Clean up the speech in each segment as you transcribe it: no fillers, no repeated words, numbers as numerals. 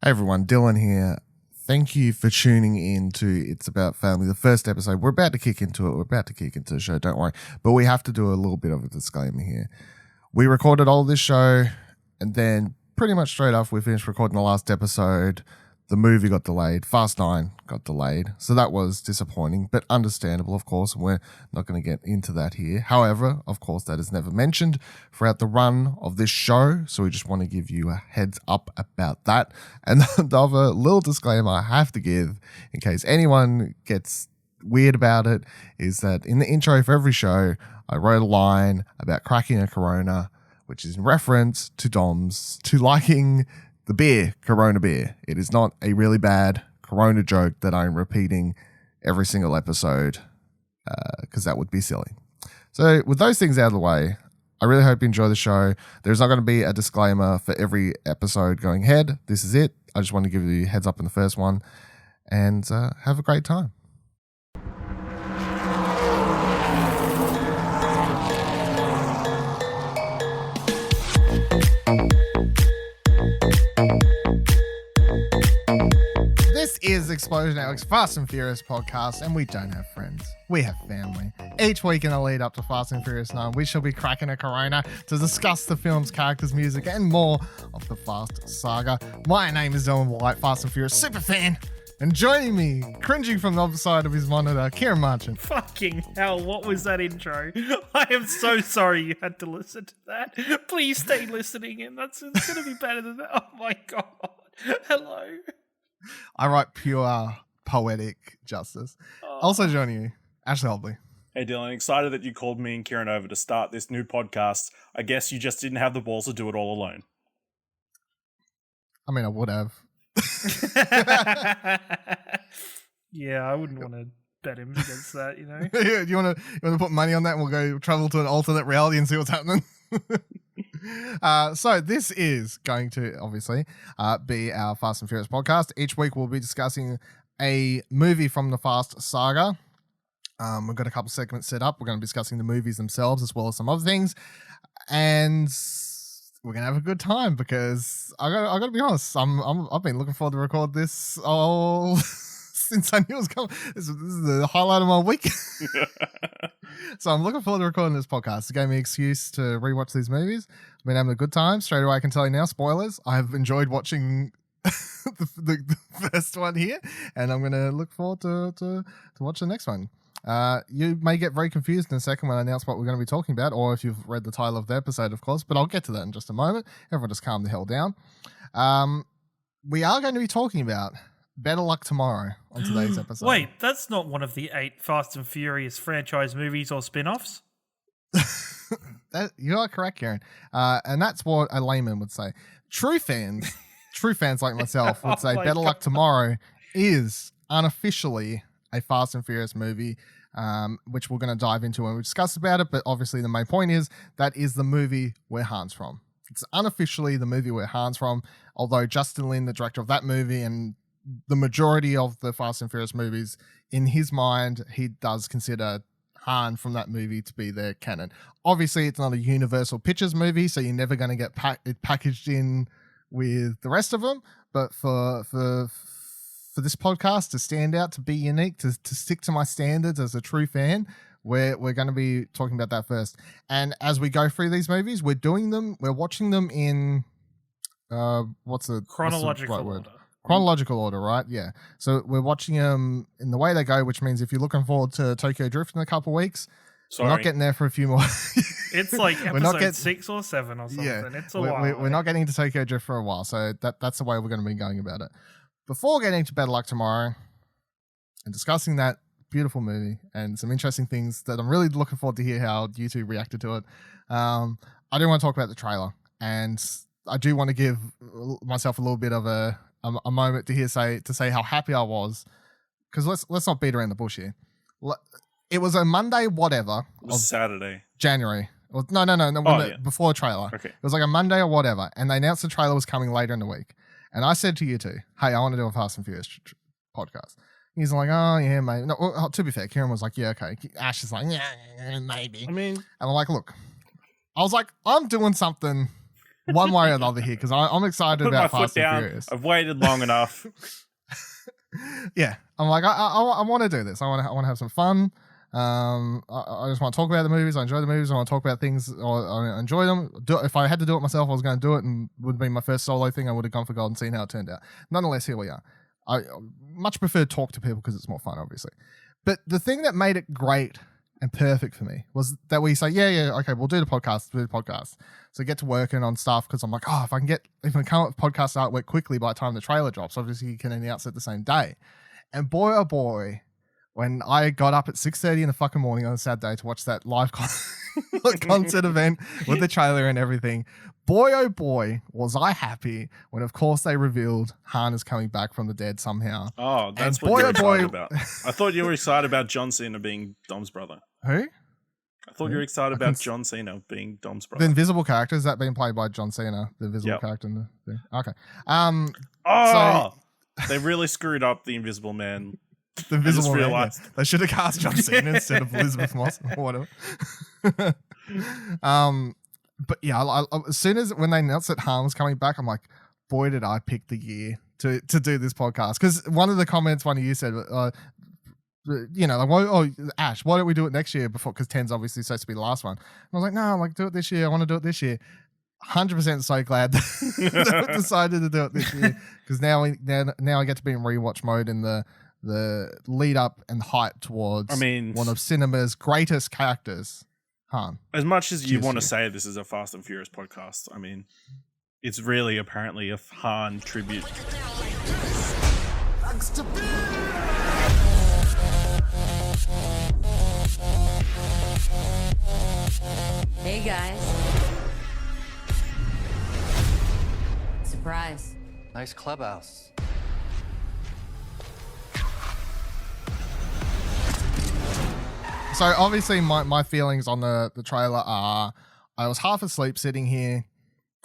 Hey everyone, Dylan here. Thank you for tuning in to It's About Family, the first episode. We're about to kick into it. We're about to kick into the show, don't worry. But we have to do a little bit of a disclaimer here. We recorded all this show, and then pretty much straight after we finished recording the last episode, the movie got delayed. Fast 9 got delayed. So that was disappointing, but understandable, of course. We're not going to get into that here. However, of course, that is never mentioned throughout the run of this show. So we just want to give you a heads up about that. And the other little disclaimer I have to give, in case anyone gets weird about it, is that in the intro for every show, I wrote a line about cracking a Corona, which is in reference to Dom's, to liking the beer, Corona beer. It is not a really bad Corona joke that I'm repeating every single episode because that would be silly. So with those things out of the way, I really hope you enjoy the show. There's not going to be a disclaimer for every episode going ahead. This is it. I just want to give you a heads up in the first one and have a great time. This is Explosion Alex Fast and Furious podcast, and we don't have friends. We have family. Each week in the lead up to Fast and Furious 9, we shall be cracking a Corona to discuss the film's characters, music, and more of the Fast saga. My name is Dylan Blight, Fast and Furious superfan, and joining me, cringing from the other side of his monitor, Karin Marchant. Fucking hell, what was that intro? I am so sorry you had to listen to that. Please stay listening, and it's going to be better than that. Oh my god. Hello. I write pure poetic justice. Also joining you, Ashley Hobley. Hey Dylan, excited that you called me and Kieran over to start this new podcast. I guess you just didn't have the balls to do it all alone. I mean, I would have. Yeah, I wouldn't want to bet him against that, you know? Do you want to put money on that and we'll go travel to an alternate reality and see what's happening? So this is going to obviously be our Fast and Furious podcast. Each week we'll be discussing a movie from the Fast saga. We've got a couple segments set up. We're going to be discussing the movies themselves as well as some other things, and we're gonna have a good time because I got to be honest. I've been looking forward to record this all since I knew it was coming. This is the highlight of my week. So I'm looking forward to recording this podcast. It gave me an excuse to rewatch these movies. I've been having a good time. Straight away, I can tell you now, spoilers, I have enjoyed watching the first one here, and I'm going to look forward to watch the next one. You may get very confused in a second when I announce what we're going to be talking about, or if you've read the title of the episode, of course, but I'll get to that in just a moment. Everyone just calm the hell down. We are going to be talking about Better Luck Tomorrow on today's episode. Wait, that's not one of the 8 Fast and Furious franchise movies or spin-offs? You are correct, Karin. And that's what a layman would say. True fans like myself would say Better Luck Tomorrow is unofficially a Fast and Furious movie, which we're going to dive into when we discuss about it. But obviously the main point is that is the movie where Han's from. It's unofficially the movie where Han's from, although Justin Lin, the director of that movie, and the majority of the Fast and Furious movies, in his mind, he does consider Han from that movie to be their canon. Obviously, it's not a Universal Pictures movie, so you're never going to get it packaged in with the rest of them. But for this podcast to stand out, to be unique, to stick to my standards as a true fan, we're going to be talking about that first. And as we go through these movies, we're watching them in Chronological order. Chronological order, right? Yeah. So we're watching them in the way they go, which means if you're looking forward to Tokyo Drift in a couple of weeks, we're not getting there for a few more. It's like episode 6 or 7 or something. Yeah, it's a while. We're not getting to Tokyo Drift for a while, so that's the way we're going to be going about it. Before getting to Better Luck Tomorrow and discussing that beautiful movie and some interesting things that I'm really looking forward to hear how you two reacted to it, I do want to talk about the trailer, and I do want to give myself a little bit of a moment to say how happy I was, because let's not beat around the bush here. It was a Monday, whatever. It was Saturday, January. Before the trailer. Okay. It was like a Monday or whatever, and they announced the trailer was coming later in the week. And I said to you two, "Hey, I want to do a Fast and Furious podcast." He's like, "Oh yeah, maybe." No, to be fair, Kieran was like, "Yeah, okay." Ash is like, "Yeah, maybe." I mean, and I'm like, "Look," I was like, "I'm doing something one way or another here because I'm excited Put my about foot Fast and down. Furious. I've waited long enough. Yeah, I'm like, I want to do this. I want to have some fun. I just want to talk about the movies. I enjoy the movies. I want to talk about things. I enjoy them. If I had to do it myself, I was going to do it, and would have been my first solo thing. I would have gone for gold and seen how it turned out. Nonetheless, here we are. I much prefer to talk to people because it's more fun, obviously. But the thing that made it great and perfect for me was that we say, yeah, okay, we'll do the podcast. So get to working on stuff because I'm like, if I can come up with podcast artwork quickly by the time the trailer drops, obviously you can announce it the same day. And boy, oh boy, when I got up at 6:30 in the fucking morning on a Saturday to watch that live concert event with the trailer and everything, boy, oh boy, was I happy when, of course, they revealed Han is coming back from the dead somehow. Oh, that's and what you're excited about. I thought you were excited about John Cena being Dom's brother. Who? I thought you were excited about John Cena being Dom's brother. The invisible character, is that being played by John Cena? The invisible character in the thing? Okay. They really screwed up the Invisible Man. The Invisible Man. Yeah. They should have cast John Cena instead of Elizabeth Moss or whatever. But yeah, as soon as when they announced that Han was coming back, I'm like, boy, did I pick the year to do this podcast. Because one of the comments, one of you said, Ash, why don't we do it next year before? Because 10's obviously supposed to be the last one. And I was like, no, I'm like, do it this year. I want to do it this year. 100% so glad that we decided to do it this year because now I get to be in rewatch mode in the lead up and hype towards one of cinema's greatest characters, Han. As much as you want to say this is a Fast and Furious podcast, I mean, it's really apparently a Han tribute. Hey guys. Surprise. Nice clubhouse. So obviously my feelings on the trailer are I was half asleep sitting here.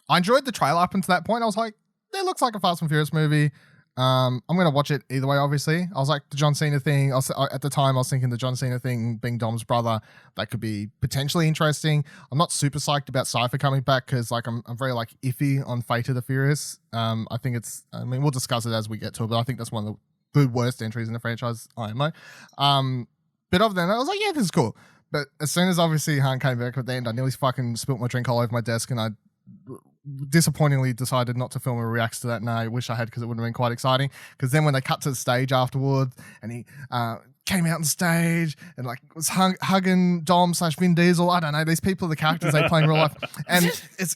I enjoyed the trailer up until that point. I was like, it looks like a Fast and Furious movie. I'm going to watch it either way, obviously. I was like, the John Cena thing, at the time, I was thinking the John Cena thing being Dom's brother, that could be potentially interesting. I'm not super psyched about Cypher coming back because I'm very iffy on Fate of the Furious. I think we'll discuss it as we get to it, but I think that's one of the worst entries in the franchise, IMO. But other than that, I was like, yeah, this is cool. But as soon as obviously Han came back at the end, I nearly fucking spilt my drink all over my desk and I disappointingly decided not to film a reacts to that. No, I wish I had because it would have been quite exciting. Because then when they cut to the stage afterwards and he came out on stage and was hugging Dom / Vin Diesel. I don't know. These people are the characters they play in real life. And it's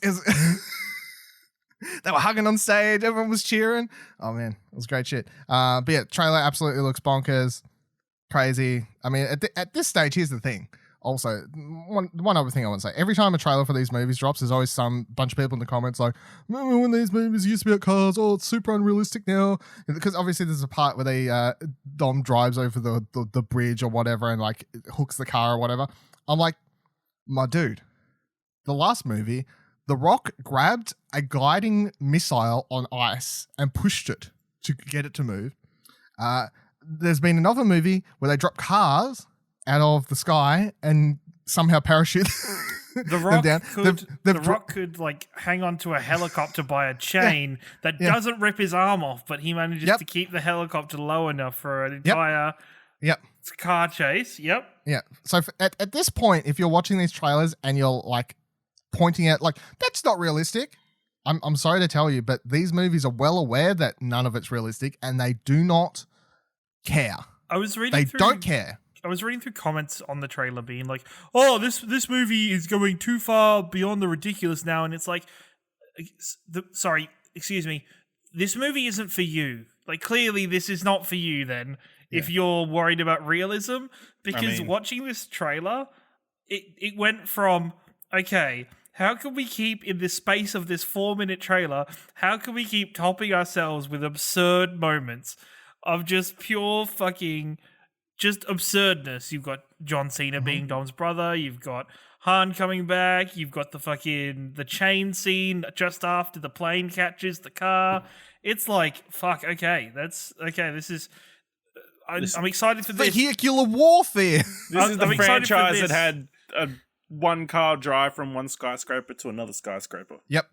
they were hugging on stage. Everyone was cheering. Oh man, it was great shit. But yeah, trailer absolutely looks bonkers. Crazy. I mean, at this stage, here's the thing. Also, one other thing I want to say. Every time a trailer for these movies drops, there's always some bunch of people in the comments like, remember when these movies used to be about cars? Oh, it's super unrealistic now. Because obviously there's a part where Dom drives over the bridge or whatever and hooks the car or whatever. I'm like, my dude, the last movie, The Rock grabbed a gliding missile on ice and pushed it to get it to move. There's been another movie where they drop cars out of the sky and somehow parachute The Rock them down. The Rock could hang on to a helicopter by a chain that doesn't rip his arm off, but he manages to keep the helicopter low enough for an entire car chase. Yep. Yeah. So at this point, if you're watching these trailers and you're pointing out that's not realistic, I'm sorry to tell you, but these movies are well aware that none of it's realistic and they do not care. They don't care. I was reading through comments on the trailer being like, oh, this movie is going too far beyond the ridiculous now. And it's excuse me, this movie isn't for you. Clearly this is not for you then, if you're worried about realism. Because watching this trailer, it went from, okay, how can we keep, in the space of this 4-minute trailer, how can we keep topping ourselves with absurd moments of just pure fucking... just absurdness. You've got John Cena being Dom's brother. You've got Han coming back. You've got the chain scene just after the plane catches the car. It's fuck. Okay, this is. I'm excited for this. Vehicular warfare. This is the franchise that had a one car drive from one skyscraper to another skyscraper. Yep.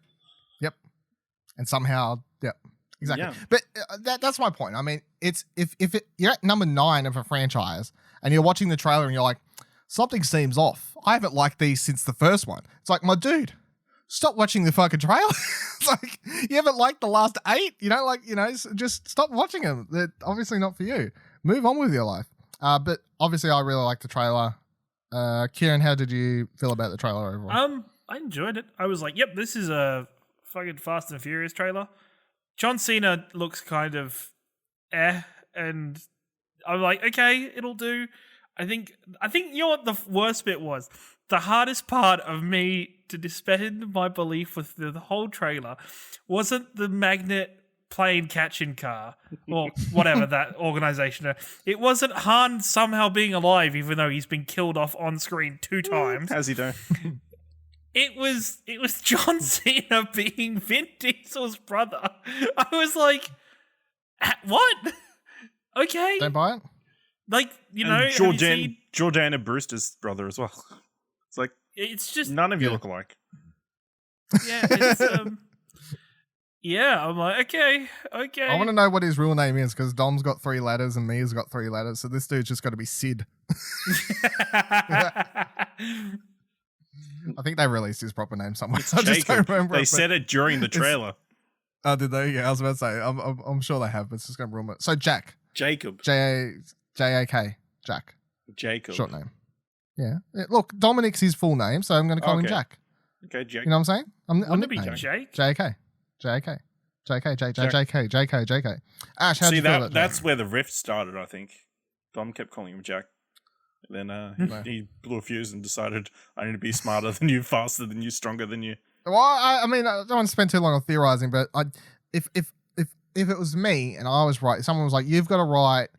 Yep. And somehow, yep. Exactly. Yeah. But that's my point. I mean, it's if you're at number 9 of a franchise and you're watching the trailer and you're like, something seems off. I haven't liked these since the first one. It's like, my dude, stop watching the fucking trailer. It's like, you haven't liked the last 8. You don't like, just stop watching them. They're obviously not for you. Move on with your life. But obviously, I really liked the trailer. Kieran, how did you feel about the trailer overall? I enjoyed it. I was like, yep, this is a fucking Fast and Furious trailer. John Cena looks kind of and I'm like, okay, it'll do. I think you know what the worst bit was? The hardest part of me to suspend my belief with the whole trailer wasn't the magnet plane catching car or whatever that organization is. It wasn't Han somehow being alive even though he's been killed off on screen 2 times. How's he doing? It was John Cena being Vin Diesel's brother. I was like, what? Okay. Don't buy it? Like, Jordana Brewster's brother as well. It's like, it's just none of you look alike. Yeah, it's yeah, I'm like, okay. I want to know what his real name is because Dom's got 3 letters and Mia's got 3 letters, so this dude's just got to be Sid. I think they released his proper name somewhere. I just don't remember. They said it during the trailer. Oh, did they? Yeah, I was about to say. I'm sure they have, but it's just going to ruin it. So Jack. Jacob. J-A-K. Jack. Jacob. Short name. Yeah. Look, Dominic's his full name, so I'm going to call him Jack. Okay, Jack. You know what I'm saying? I'm be Jake. J-A-K. J-A-K. J-K. J-K. J-K. J-K. Ash, how'd you feel about that? That's where the rift started, I think. Dom kept calling him Jack. Then he blew a fuse and decided, I need to be smarter than you, faster than you, stronger than you. Well, I mean, I don't want to spend too long on theorizing, but if it was me and I was right, someone was like, you've got to write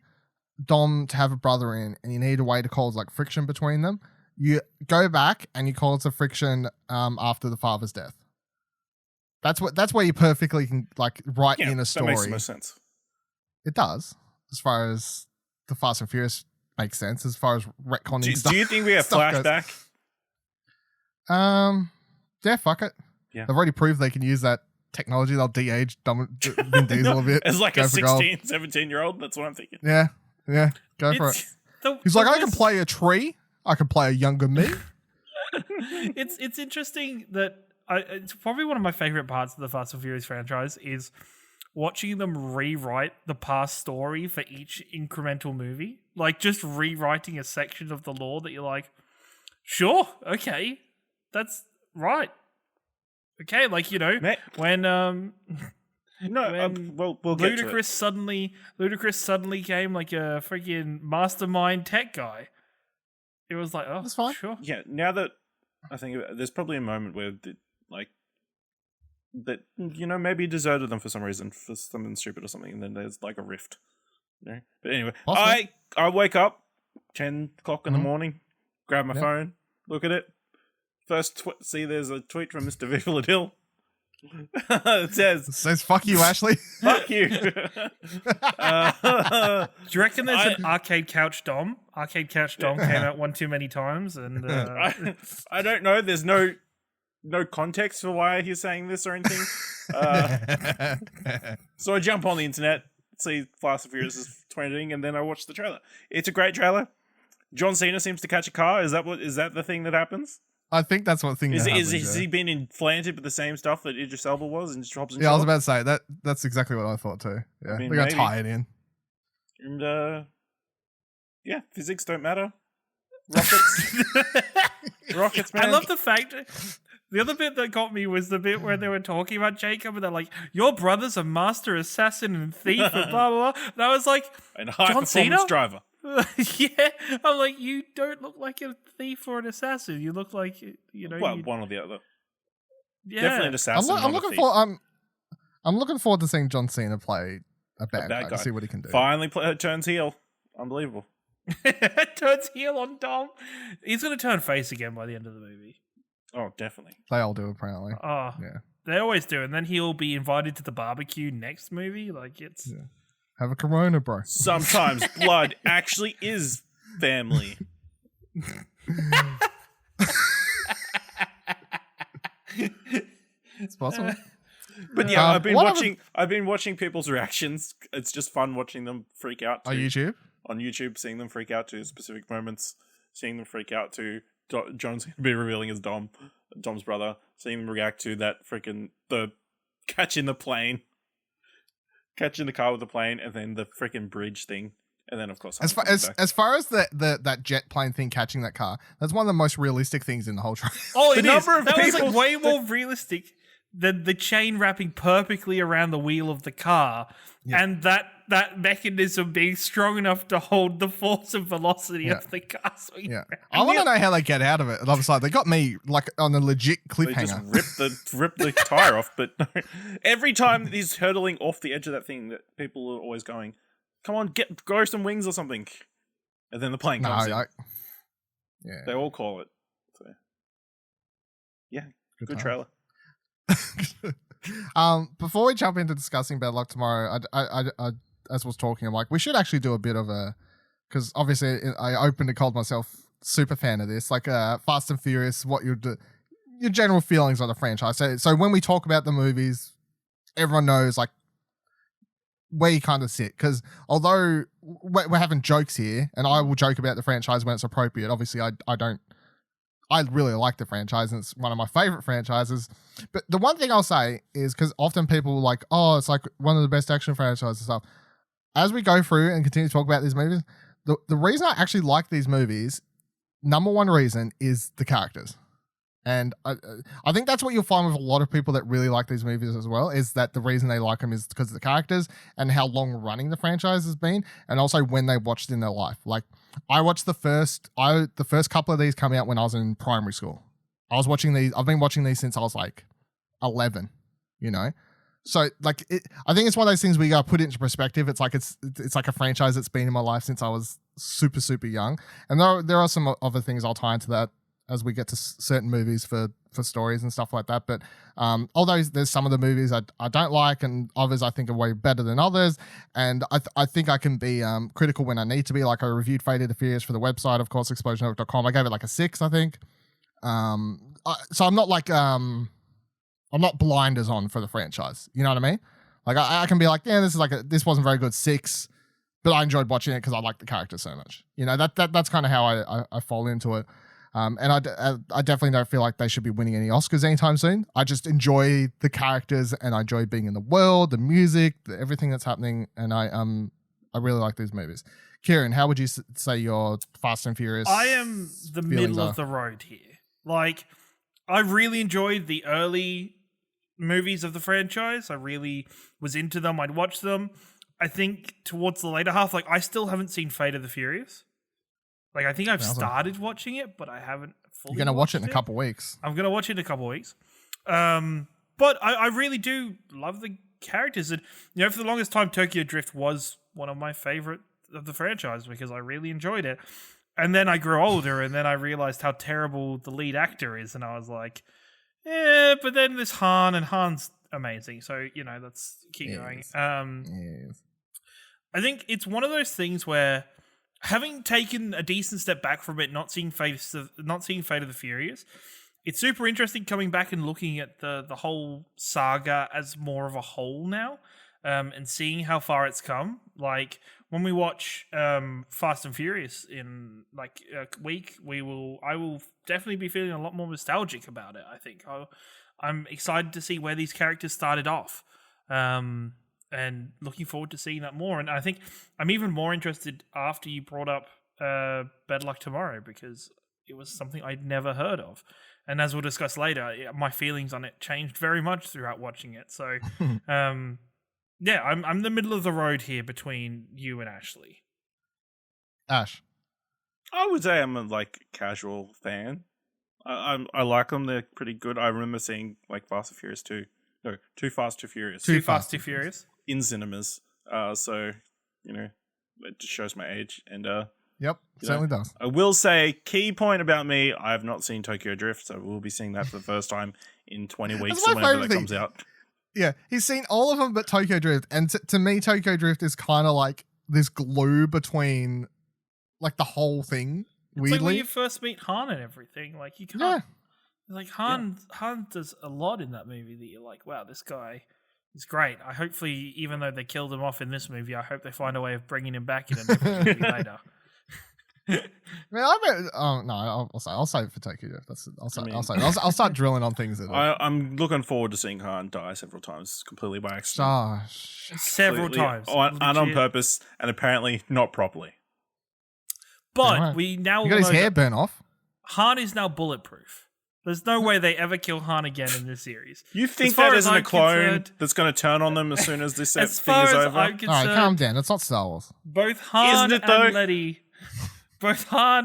Dom to have a brother in, and you need a way to cause like friction between them. You go back and you call it a friction after the father's death. That's where you perfectly can like write in a story. That makes the most sense. It does, as far as the Fast and Furious makes sense, as far as retconning stuff. Do you think we have flashback? Yeah, fuck it. Yeah. They've already proved they can use that technology. They'll de-age Vin Diesel a bit. As like a 16, 17-year-old. That's what I'm thinking. Yeah. Go for it. He's like, I can play a tree. I can play a younger me. It's interesting that it's probably one of my favorite parts of the Fast and Furious franchise is watching them rewrite the past story for each incremental movie. Like just rewriting a section of the lore that you're like, sure, okay, that's right. Okay, like, when we'll Ludacris suddenly came like a freaking mastermind tech guy. It was like, oh, that's fine. Sure. Yeah, now that I think about it, there's probably a moment where maybe he deserted them for some reason, for something stupid or something, and then there's like a rift. But anyway, I wake up 10 o'clock in the morning, grab my phone, look at it. First, see there's a tweet from Mr. Vivaladil. It says, fuck you, Ashley. Fuck you. Do you reckon there's an Arcade Couch Dom? Arcade Couch Dom came out one too many times, and I don't know. There's no context for why he's saying this or anything. So I jump on the internet, see Fast and Furious is tweeting, and then I watch the trailer. It's a great trailer. John Cena seems to catch a car. Is that the thing that happens? I think that's what thing happens. Has he been implanted with the same stuff that Idris Elba was and just hops and I was about to say that's exactly what I thought too. Yeah, they got to tie it in. And physics don't matter. Rockets, man. I love the fact. The other bit that got me was the bit where they were talking about Jacob and they're like, your brother's a master assassin and thief and blah, blah, blah. And I was like, and a high-performance driver. Yeah. I'm like, you don't look like a thief or an assassin. You look like, one or the other. Yeah. Definitely an assassin, I'm looking forward to seeing John Cena play a bad guy to see what he can do. Finally turns heel. Unbelievable. Turns heel on Dom. He's going to turn face again by the end of the movie. Oh, definitely. They all do, apparently. Oh, yeah. They always do. And then he'll be invited to the barbecue next movie. Like, it's... Yeah. Have a Corona, bro. Sometimes blood actually is family. It's possible. But yeah, I've been watching people's reactions. It's just fun watching them freak out. On YouTube? On YouTube, seeing them freak out to specific moments, seeing them freak out to John's going to be revealing his Dom's brother, seeing them react to that freaking the catching the car with the plane, and then the freaking bridge thing, and then of course as far as that jet plane thing catching that car, that's one of the most realistic things in the whole trailer. Oh, it is. That was like way more realistic than the chain wrapping perfectly around the wheel of the car, and that mechanism being strong enough to hold the force and velocity of the car. So I want to know how they get out of it. And I was like, they got me like on a legit cliffhanger. They just rip the tire off. But no, every time he's hurtling off the edge of that thing, that people are always going, "Come on, grow some wings or something," and then the plane comes in. They all call it. So, yeah, good trailer. Before we jump into discussing Bad Luck Tomorrow, I as I was talking, I'm like, we should actually do a bit of because obviously I opened and called myself super fan of this, like Fast and Furious, what your general feelings on the franchise. So when we talk about the movies, everyone knows like where you kind of sit, because although we're having jokes here, and I will joke about the franchise when it's appropriate. Obviously, I really like the franchise, and it's one of my favorite franchises. But the one thing I'll say is, because often people are like, oh, it's like one of the best action franchises and stuff. As we go through and continue to talk about these movies, the reason I actually like these movies, number one reason, is the characters. And I think that's what you'll find with a lot of people that really like these movies as well, is that the reason they like them is because of the characters and how long running the franchise has been, and also when they watched in their life. Like, I watched the first couple of these coming out when I was in primary school. I've been watching these since I was like 11, you know? So like, I think it's one of those things where you gotta put it into perspective. It's like a franchise that's been in my life since I was super, super young. And there are some other things I'll tie into that as we get to certain movies for stories and stuff like that. But although there's some of the movies I don't like, and others I think are way better than others, and I think I can be critical when I need to be. Like, I reviewed Fate of the Furious for the website, of course, explosionhook.com. I gave it like a 6, I think. So I'm not like I'm not blinders on for the franchise. You know what I mean? Like, I can be like, yeah, this wasn't very good, 6, but I enjoyed watching it because I like the character so much. You know, that's kind of how I fall into it. And I definitely don't feel like they should be winning any Oscars anytime soon. I just enjoy the characters, and I enjoy being in the world, the music, everything that's happening, and I really like these movies. Kieran, how would you say your Fast and Furious? I am the middle of the road here. Like, I really enjoyed the early movies of the franchise. I really was into them. I'd watch them. I think towards the later half, like, I still haven't seen Fate of the Furious. Like, I think I've started watching it, but I haven't fully. You're going to watch it in a couple of weeks. I'm going to watch it in a couple of weeks. But I really do love the characters. And, you know, for the longest time, Tokyo Drift was one of my favorite of the franchise because I really enjoyed it. And then I grew older, and then I realized how terrible the lead actor is. And I was like, yeah, but then there's Han, and Han's amazing. So, you know, let's keep going. I think it's one of those things where, having taken a decent step back from it, not seeing Fate of the Furious, it's super interesting coming back and looking at the whole saga as more of a whole now, and seeing how far it's come. Like, when we watch Fast and Furious in like a week, I will definitely be feeling a lot more nostalgic about it. I think I'm excited to see where these characters started off. And looking forward to seeing that more. And I think I'm even more interested after you brought up Bad Luck Tomorrow, because it was something I'd never heard of. And as we'll discuss later, my feelings on it changed very much throughout watching it. So, I'm the middle of the road here between you and Ashley. Ash. I would say I'm a casual fan. I like them. They're pretty good. I remember seeing Fast and Furious 2. No, Too Fast, Too Furious. Too Fast, Too Furious. In cinemas. So, you know, it just shows my age. And yep, certainly does. I will say, key point about me, I have not seen Tokyo Drift, so we'll be seeing that for the first time in 20 weeks or whenever that comes out. Yeah, he's seen all of them but Tokyo Drift. And to me, Tokyo Drift is kind of like this glue between the whole thing. It's weirdly. Like when you first meet Han and everything. You can't... Han does a lot in that movie that you're like, wow, this guy It's great. I hopefully, even though they killed him off in this movie, I hope they find a way of bringing him back in a different movie later. I'll save it for Tokyo Drift. I'll start drilling on things. I'm looking forward to seeing Han die several times, completely by accident. Several times, and on purpose, and apparently not properly. But we now got his hair burnt off. Han is now bulletproof. There's no way they ever kill Han again in this series. You think that isn't a clone that's going to turn on them as soon as this thing is over? All right, calm down. It's not Star Wars. Both Han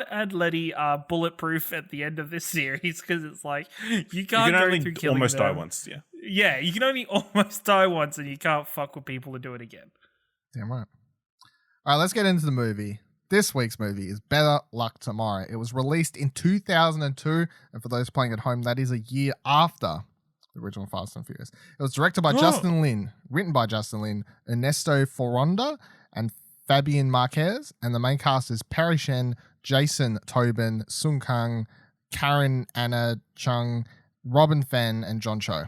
and Letty are bulletproof at the end of this series because it's like you can't go through killing almost them. Die once. Yeah. Yeah, you can only almost die once, and you can't fuck with people to do it again. Damn right. All right, let's get into the movie. This week's movie is Better Luck Tomorrow. It was released in 2002, and for those playing at home, that is a year after the original Fast and Furious. It was directed by Justin Lin, written by Justin Lin, Ernesto Foronda, and Fabian Marquez, and the main cast is Parry, Shen, Jason, Tobin, Kang, Karin, Anna, Cheung, Robin Fenn, and John Cho.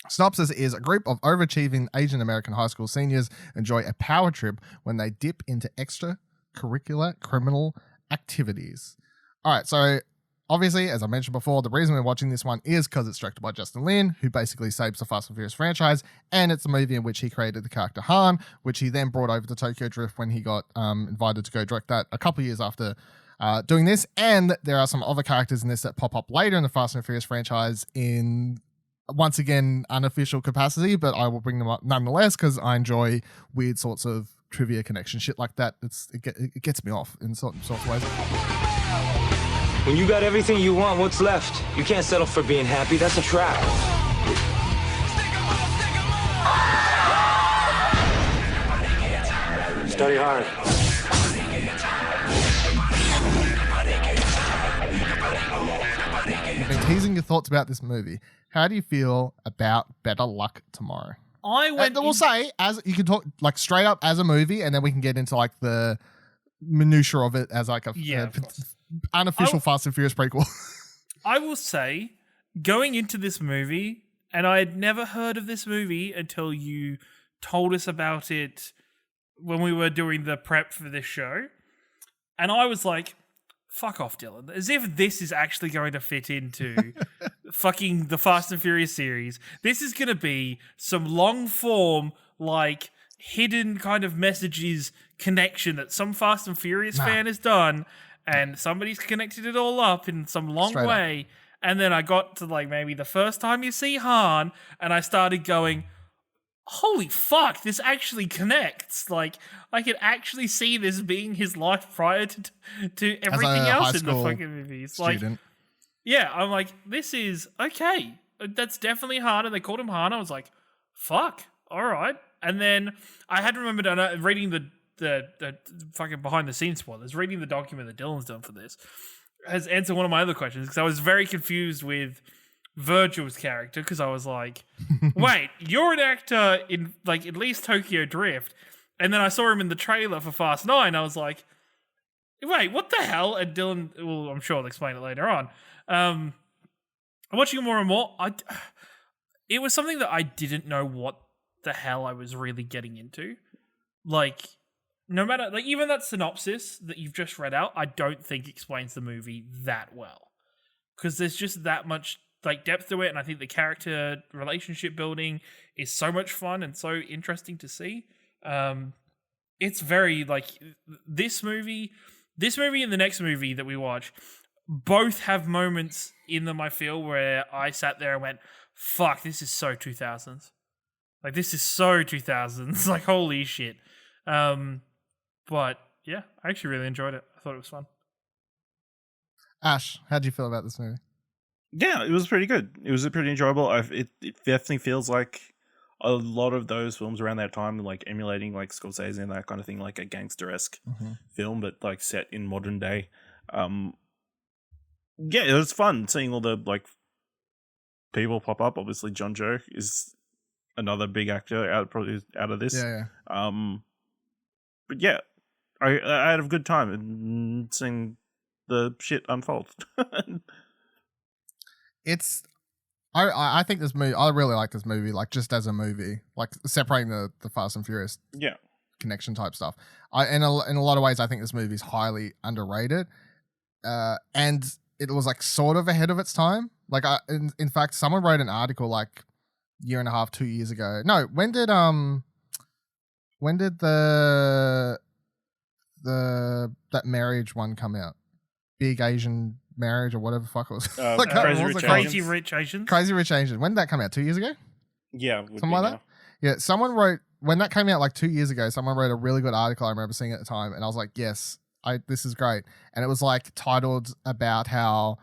Synopsis is a group of overachieving Asian American high school seniors enjoy a power trip when they dip into extracurricular criminal activities. All right, so obviously, as I mentioned before, the reason we're watching this one is because it's directed by Justin Lin, who basically saves the Fast and Furious franchise, and it's a movie in which he created the character Han, which he then brought over to Tokyo Drift when he got invited to go direct that a couple of years after doing this. And there are some other characters in this that pop up later in the Fast and Furious franchise in, once again, unofficial capacity, but I will bring them up nonetheless because I enjoy weird sorts of trivia connection shit like that. It gets me off in certain sorts of ways. When you got everything you want, what's left? You can't settle for being happy. That's a trap. Study hard. I've been teasing your thoughts about this movie. How do you feel about Better Luck Tomorrow? We'll say, as you can talk like straight up as a movie, and then we can get into like the minutia of it as like a unofficial Fast and Furious prequel. I will say, going into this movie, and I had never heard of this movie until you told us about it when we were doing the prep for this show, and I was like, fuck off, Dylan. As if this is actually going to fit into fucking the Fast and Furious series. This is going to be some long form, like, hidden kind of messages connection that some Fast and Furious fan has done, and somebody's connected it all up in some long way. And then I got to, like, maybe the first time you see Han, and I started going, holy fuck, this actually connects. Like, I could actually see this being his life prior to everything else in the fucking movies. Student. Like, yeah, I'm like, this is okay. That's definitely Han, and they called him Han. I was like, fuck, all right. And then I had remembered reading the fucking behind the scenes spoilers, reading the document that Dylan's done for this, has answered one of my other questions because I was very confused with Virgil's character because I was like, wait, you're an actor in like at least Tokyo Drift, and then I saw him in the trailer for Fast 9. I was like, wait, what the hell? And Dylan, well, I'm sure I'll explain it later on. I'm watching more and more. It was something that I didn't know what the hell I was really getting into. Like, no matter, like, even that synopsis that you've just read out, I don't think explains the movie that well because there's just that much like depth to it, and I think the character relationship building is so much fun and so interesting to see. It's very like this movie and the next movie that we watch both have moments in them, I feel, where I sat there and went, fuck, this is so 2000s. Like, this is so 2000s. Like, holy shit. But yeah, I actually really enjoyed it. I thought it was fun. Ash, how do you feel about this movie? Yeah, it was pretty good. It was pretty enjoyable. It definitely feels like a lot of those films around that time, like emulating like Scorsese and that kind of thing, like a gangster-esque film, but like set in modern day. Yeah, it was fun seeing all the like people pop up. Obviously, John Cho is another big actor out of this. Yeah. But yeah, I had a good time in seeing the shit unfold. I think this movie. I really like this movie. Like just as a movie, like separating the Fast and Furious connection type stuff. In a lot of ways, I think this movie is highly underrated, and it was like sort of ahead of its time. Like, in fact, someone wrote an article like year and a half, 2 years ago. No, when did that marriage one come out? Big Asian Marriage or whatever the fuck it was. Crazy Rich Asians. Crazy Rich Asians. When did that come out? 2 years ago? Yeah. Something like that? Yeah. Someone wrote, when that came out like 2 years ago, someone wrote a really good article I remember seeing at the time. And I was like, yes, this is great. And it was like titled about how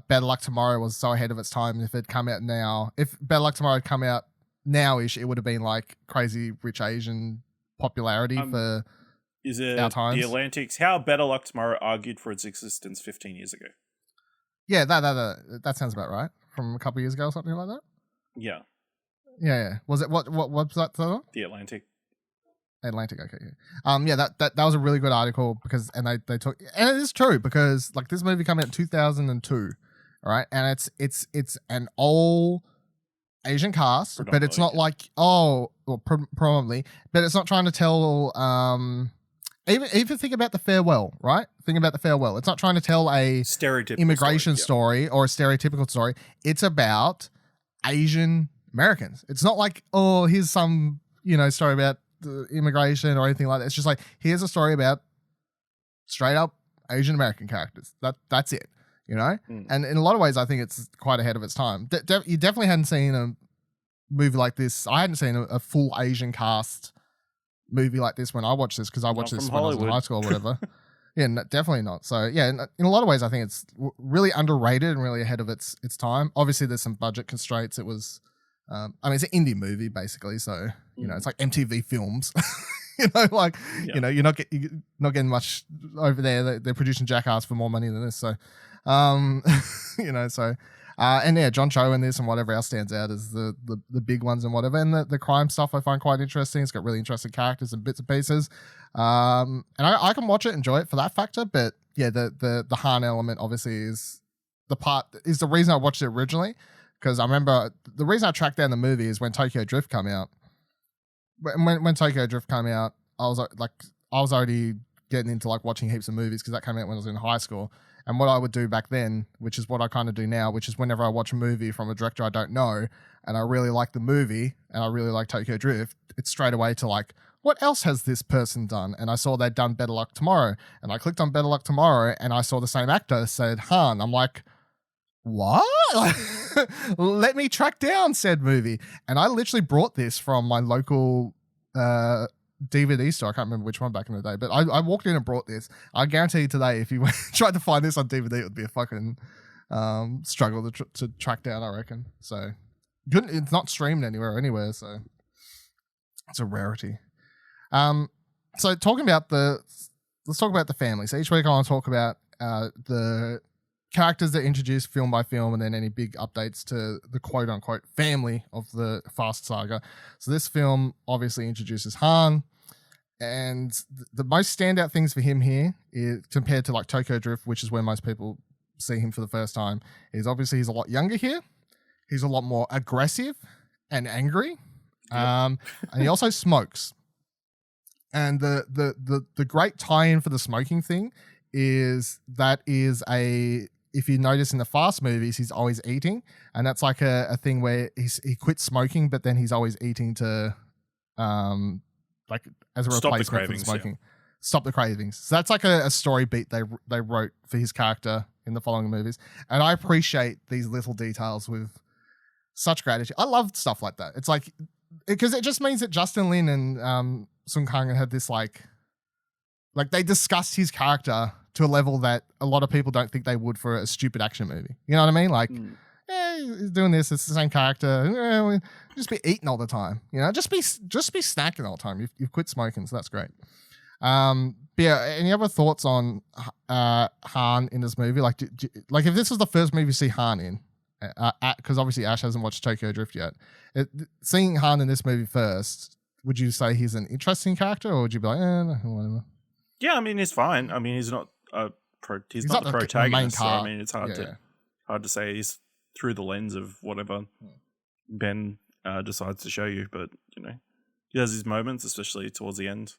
Better Luck Tomorrow was so ahead of its time. If it come out now, if Better Luck Tomorrow had come out now-ish, it would have been like Crazy Rich Asian popularity for is it our times. The Atlantics? How Better Luck Tomorrow argued for its existence 15 years ago? Yeah, that sounds about right. From a couple of years ago or something like that. Yeah. Yeah. Was it what was that? The Atlantic. Atlantic. Okay. Yeah. Yeah. That was a really good article because they took, and it is true because like this movie came out in 2002, right? And it's an all Asian cast, but it's not like probably, but it's not trying to tell even think about The Farewell, right? Think about The Farewell. It's not trying to tell a stereotypical immigration story or a stereotypical story. It's about Asian Americans. It's not like, oh, here's some, story about the immigration or anything like that. It's just like, here's a story about straight up Asian American characters. That's it, And in a lot of ways, I think it's quite ahead of its time. You definitely hadn't seen a movie like this. I hadn't seen a full Asian cast movie like this when I watched this because I watched this when I was in high school or whatever. Yeah, definitely not. So yeah, in a lot of ways, I think it's really underrated and really ahead of its time. Obviously, there's some budget constraints. It was, it's an indie movie basically, so it's like MTV Films. You're not getting much over there. They're producing Jackass for more money than this. So, and yeah, John Cho in this and whatever else stands out as the big ones and whatever. And the crime stuff I find quite interesting. It's got really interesting characters and bits and pieces. And I can watch it, enjoy it for that factor. But yeah, the Han element obviously is the reason I watched it originally. Because I remember the reason I tracked down the movie is when Tokyo Drift came out. When Tokyo Drift came out, I was already getting into like watching heaps of movies because that came out when I was in high school. And what I would do back then, which is what I kind of do now, which is whenever I watch a movie from a director I don't know and I really like the movie and I really like Tokyo Drift, it's straight away to like, what else has this person done? And I saw they'd done Better Luck Tomorrow. And I clicked on Better Luck Tomorrow and I saw the same actor said Han. I'm like, what? Let me track down said movie. And I literally brought this from my local DVD store. I can't remember which one back in the day, but I walked in and brought this. I guarantee you today, if you tried to find this on DVD, it would be a fucking struggle to track down, I reckon. So good. It's not streamed anywhere, so it's a rarity. So let's talk about the family. So each week I want to talk about the characters that introduce film by film and then any big updates to the quote unquote family of the Fast saga. So this film obviously introduces Han, and the most standout things for him here is compared to like Tokyo Drift, which is where most people see him for the first time, is obviously he's a lot younger here. He's a lot more aggressive and angry. And he also smokes. And the great tie-in for the smoking thing is if you notice in the Fast movies, he's always eating. And that's like a thing where he quits smoking, but then he's always eating to, like as a replacement for the smoking. Yeah. Stop the cravings. So that's like a story beat they wrote for his character in the following movies. And I appreciate these little details with such gratitude. I love stuff like that. It's like, because it just means that Justin Lin and Sung Kang had this like they discussed his character to a level that a lot of people don't think they would for a stupid action movie. You know what I mean? Like, he's doing this. It's the same character. Just be eating all the time. Just be snacking all the time. You've quit smoking, so that's great. But yeah, any other thoughts on Han in this movie? Like, like if this was the first movie you see Han in, because obviously Ash hasn't watched Tokyo Drift yet. Seeing Han in this movie first, would you say he's an interesting character, or would you be like, whatever? Yeah, I mean, he's fine. I mean, he's not the protagonist. Main cast. So, I mean, it's hard to say he's through the lens of whatever Ben decides to show you. But he has his moments, especially towards the end.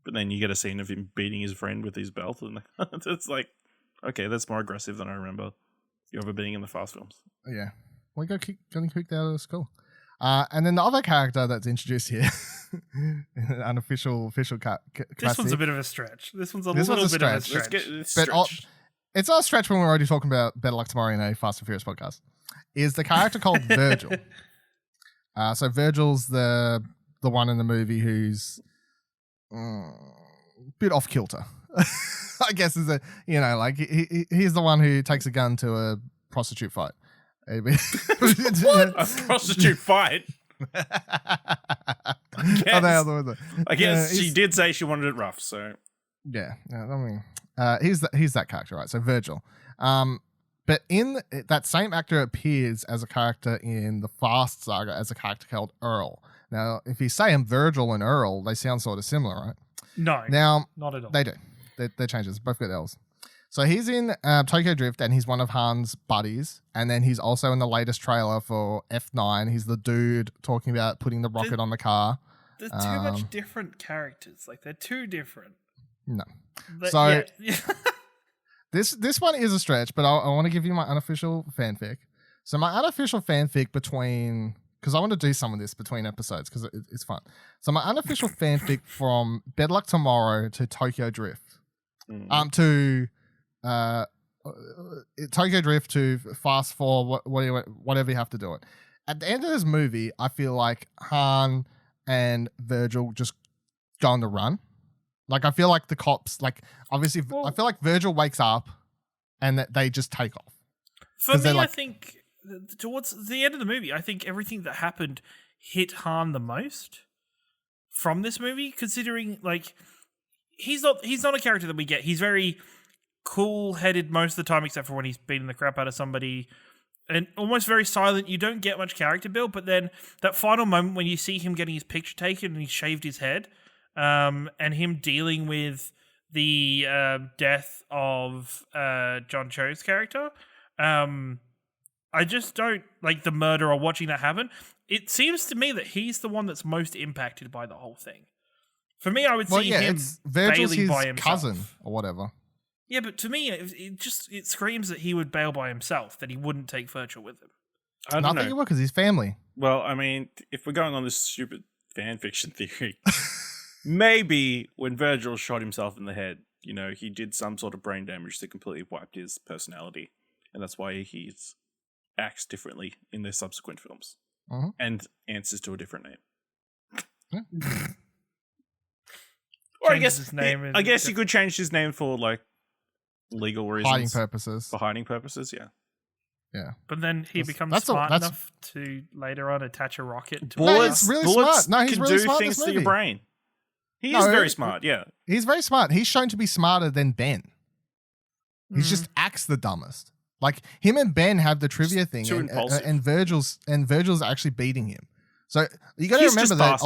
But then you get a scene of him beating his friend with his belt, and it's like, okay, that's more aggressive than I remember you ever being in the Fast films. Yeah. We got kicked out of school. And then the other character that's introduced here, an official This one's a bit of a stretch. This one's a little bit of a stretch. It's not a stretch when we're already talking about Better Luck Tomorrow in a Fast and Furious podcast. Is the character called Virgil. So Virgil's the one in the movie who's a bit off kilter. I guess is he's the one who takes a gun to a prostitute fight. What? A prostitute fight? I guess she did say she wanted it rough, so yeah. I mean, he's that character, right? So Virgil. But in that same actor appears as a character in the Fast saga as a character called Earl. Now, if you say him Virgil and Earl, they sound sort of similar, right? No, now not at all. They do. They're changes. Both got L's. So he's in Tokyo Drift, and he's one of Han's buddies. And then he's also in the latest trailer for F9. He's the dude talking about putting the rocket on the car. There's too much different characters. Like, they're too different. No. Yeah. This one is a stretch, but I want to give you my unofficial fanfic. So my unofficial fanfic because I want to do some of this between episodes because it's fun. So my unofficial fanfic from Better Luck Tomorrow to Tokyo Drift. To Tokyo Drift to Fast Forward, whatever you have to do it. At the end of this movie, I feel like Han and Virgil just go on the run. Like, I feel like the cops, obviously, I feel like Virgil wakes up and that they just take off. For me, I think towards the end of the movie, I think everything that happened hit Han the most from this movie, considering, he's not a character that we get. He's very cool-headed most of the time, except for when he's beating the crap out of somebody, and almost very silent. You don't get much character build, but then that final moment when you see him getting his picture taken and he shaved his head, and him dealing with the death of John Cho's character, I just don't like the murder or watching that happen. It seems to me that he's the one that's most impacted by the whole thing. For me, I would see him Virgil's bailing by his himself. cousin or whatever. Yeah, but to me, it screams that he would bail by himself, that he wouldn't take Virgil with him. I don't know. think he would because he's family. Well, I mean, if we're going on this stupid fan fiction theory, maybe when Virgil shot himself in the head, he did some sort of brain damage that completely wiped his personality, and that's why he acts differently in the subsequent films and answers to a different name. Or I guess you could change his name for legal reasons, hiding purposes. Yeah. But then he becomes smart enough to later on attach a rocket to bullets. He's really bullets smart. No, he's can really do smart things in this to your movie. brain. He is very smart. Yeah, he's very smart. He's shown to be smarter than Ben. He just acts the dumbest. Like, him and Ben have the trivia thing, and Virgil's actually beating him. So you got to remember that.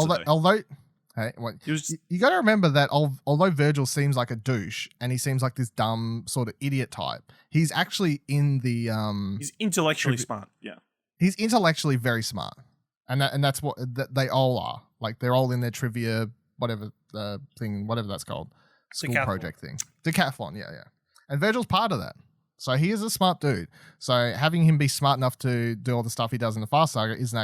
You got to remember that although Virgil seems like a douche and he seems like this dumb sort of idiot type, he's actually in the he's intellectually smart. Yeah, he's intellectually very smart, and that's what they all are. Like, they're all in their trivia, whatever thing, whatever that's called, school project thing, decathlon. Yeah. And Virgil's part of that. So he is a smart dude. So having him be smart enough to do all the stuff he does in the Fast Saga isn't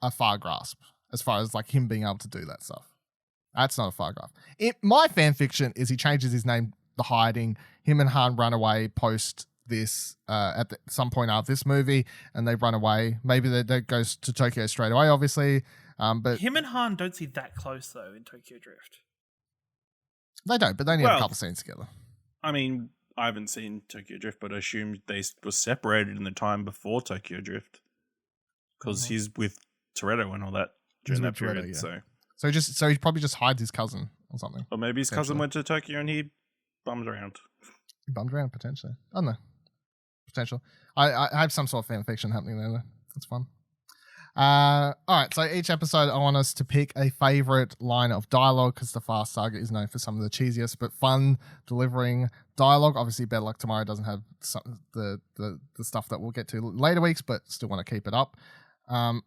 a far grasp as far as him being able to do that stuff. That's not a far grasp. My fan fiction is he changes his name, The Hiding. Him and Han run away post this at some point after this movie, and they run away. Maybe they goes to Tokyo straight away, obviously. But him and Han don't see that close though in Tokyo Drift. They don't, but they only have a couple scenes together. I mean, I haven't seen Tokyo Drift, but I assume they were separated in the time before Tokyo Drift because he's with Toretto and all that during that period. Toretto, yeah. So he probably just hides his cousin or something. Or maybe his cousin went to Tokyo and he bummed around. He bummed around, potentially. I don't know. Potential. I have some sort of fan fiction happening there, though. That's fun. All right, so each episode I want us to pick a favorite line of dialogue because the Fast Saga is known for some of the cheesiest but fun delivering dialogue. Obviously, Better Luck Tomorrow doesn't have the stuff that we'll get to later weeks, but still want to keep it up.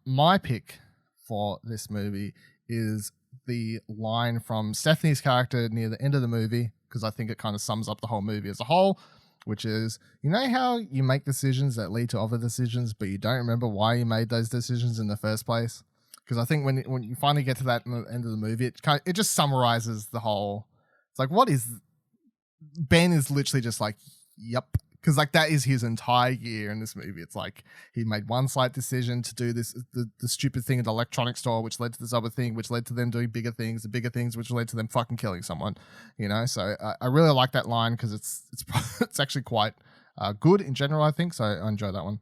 My pick for this movie is the line from Stephanie's character near the end of the movie because I think it kind of sums up the whole movie as a whole, which is, you know how you make decisions that lead to other decisions, but you don't remember why you made those decisions in the first place? Because I think when you finally get to that in the end of the movie, it just summarizes the whole. It's like, what is Ben is literally just like, yep. Because like that is his entire year in this movie. It's like he made one slight decision to do this, the stupid thing at the electronics store, which led to this other thing, which led to them doing bigger things, the bigger things, which led to them fucking killing someone. You know, so I really like that line because it's actually quite good in general. I think so. I enjoy that one.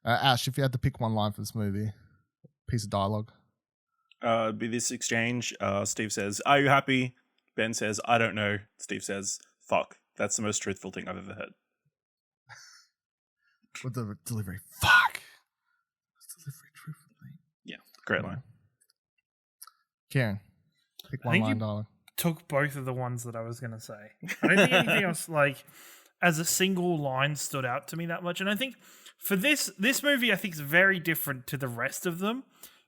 Ash, if you had to pick one line for this movie, piece of dialogue, it'd be this exchange. Steve says, "Are you happy?" Ben says, "I don't know." Steve says, "Fuck." That's the most truthful thing I've ever heard. With the delivery, fuck. Delivery, truthfully. Yeah, great line. Karen, pick one line dialogue. Took both of the ones that I was going to say. I don't think anything else, like, as a single line stood out to me that much. And I think for this movie, I think is very different to the rest of them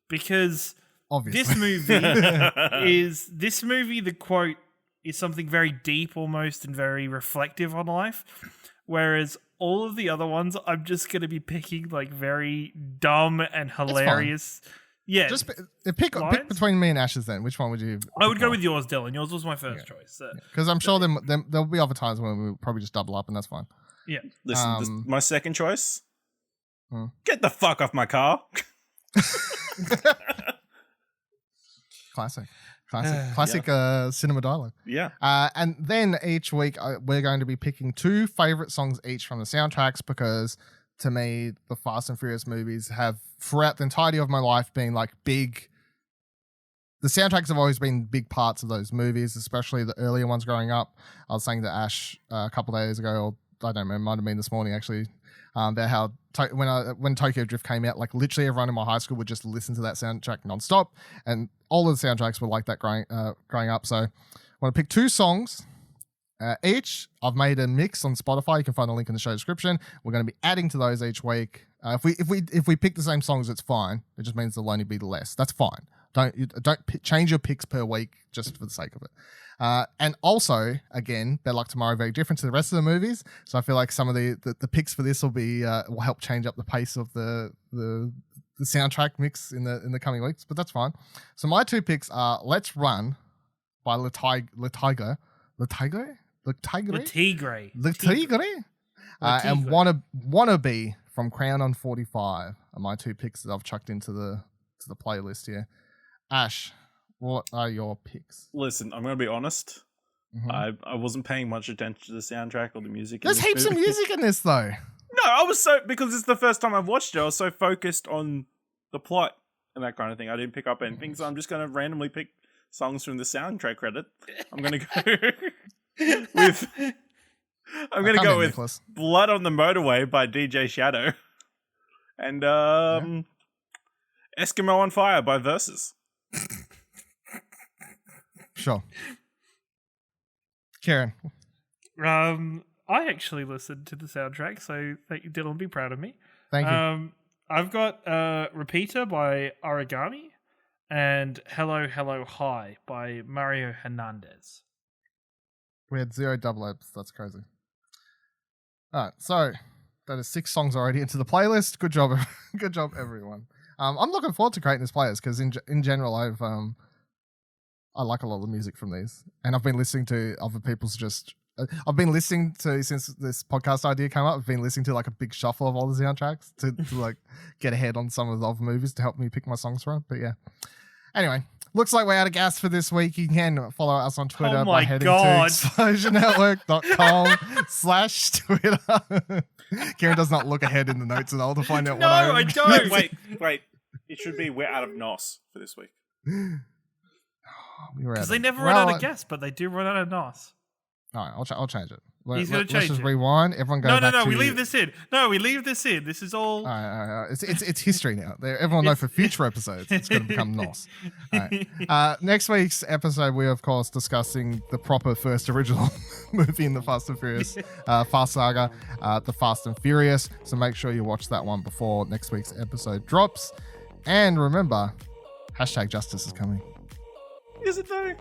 because obviously this movie, the quote is something very deep almost and very reflective on life. Whereas all of the other ones, I'm just going to be picking like very dumb and hilarious. Yeah. Just pick between me and Ash's then. Which one would you? I would go with yours, Dylan. Yours was my first choice. Because I'm sure there'll be other times when we'll probably just double up and that's fine. Yeah. Listen, my second choice. Get the fuck off my car. Classic cinema dialogue. Yeah. And then each week we're going to be picking 2 favorite songs each from the soundtracks because to me the Fast and Furious movies have throughout the entirety of my life been like big. The soundtracks have always been big parts of those movies, especially the earlier ones growing up. I was saying to Ash a couple of days ago, or I don't know, it might have been this morning actually, about how when Tokyo Drift came out, like literally everyone in my high school would just listen to that soundtrack nonstop, and all of the soundtracks were like that growing up. So I want to pick 2 songs each. I've made a mix on Spotify. You can find the link in the show description. We're going to be adding to those each week. If we pick the same songs, it's fine. It just means there'll only be less. That's fine. Don't change your picks per week just for the sake of it. And also, again, Better Luck Tomorrow, very different to the rest of the movies. So I feel like some of the picks for this will help change up the pace of the soundtrack mix in the coming weeks. But that's fine. So my 2 picks are "Let's Run" by Le Tigre, and "Wannabe" from Crown on 45 are my 2 picks that I've chucked into the playlist here. Ash, what are your picks? Listen, I'm going to be honest. I wasn't paying much attention to the soundtrack or the music. There's heaps of music in this, though. No, because it's the first time I've watched it, I was so focused on the plot and that kind of thing. I didn't pick up anything, so I'm just going to randomly pick songs from the soundtrack credit. I'm going to go with... I'm going to go with Nicholas. "Blood on the Motorway" by DJ Shadow and "Eskimo on Fire" by Versus. Sure. Karen. I actually listened to the soundtrack, so thank you, Dylan. Be proud of me. Thank you. I've got "Repeater" by Origami and "Hello, Hello, Hi" by Mario Hernandez. We had 0 double ups. That's crazy. All right, so that is 6 songs already into the playlist. Good job, good job, everyone. I'm looking forward to creating this playlist because in general, I like a lot of the music from these, and I've been listening to other people's I've been listening to, since this podcast idea came up, I've been listening to like a big shuffle of all the soundtracks to like get ahead on some of the other movies to help me pick my songs from. But yeah. Anyway, looks like we're out of gas for this week. You can follow us on Twitter by heading to explosionnetwork.com/Twitter. Karen does not look ahead in the notes at all to find out what I don't. Wait. It should be "We're out of NOS" for this week. Because they never run out of gas, but they do run out of NOS. All right, I'll change it. He's going to change Let's just it. rewind. Everyone go back No, to... we leave this in. No, we leave this in. This is all... It's history now. Everyone know for future episodes, it's going to become NOS. Next week's episode, we're, of course, discussing the proper first original movie in the Fast and Furious Fast Saga, The Fast and Furious. So make sure you watch that one before next week's episode drops. And remember, #justice is coming. Is it though?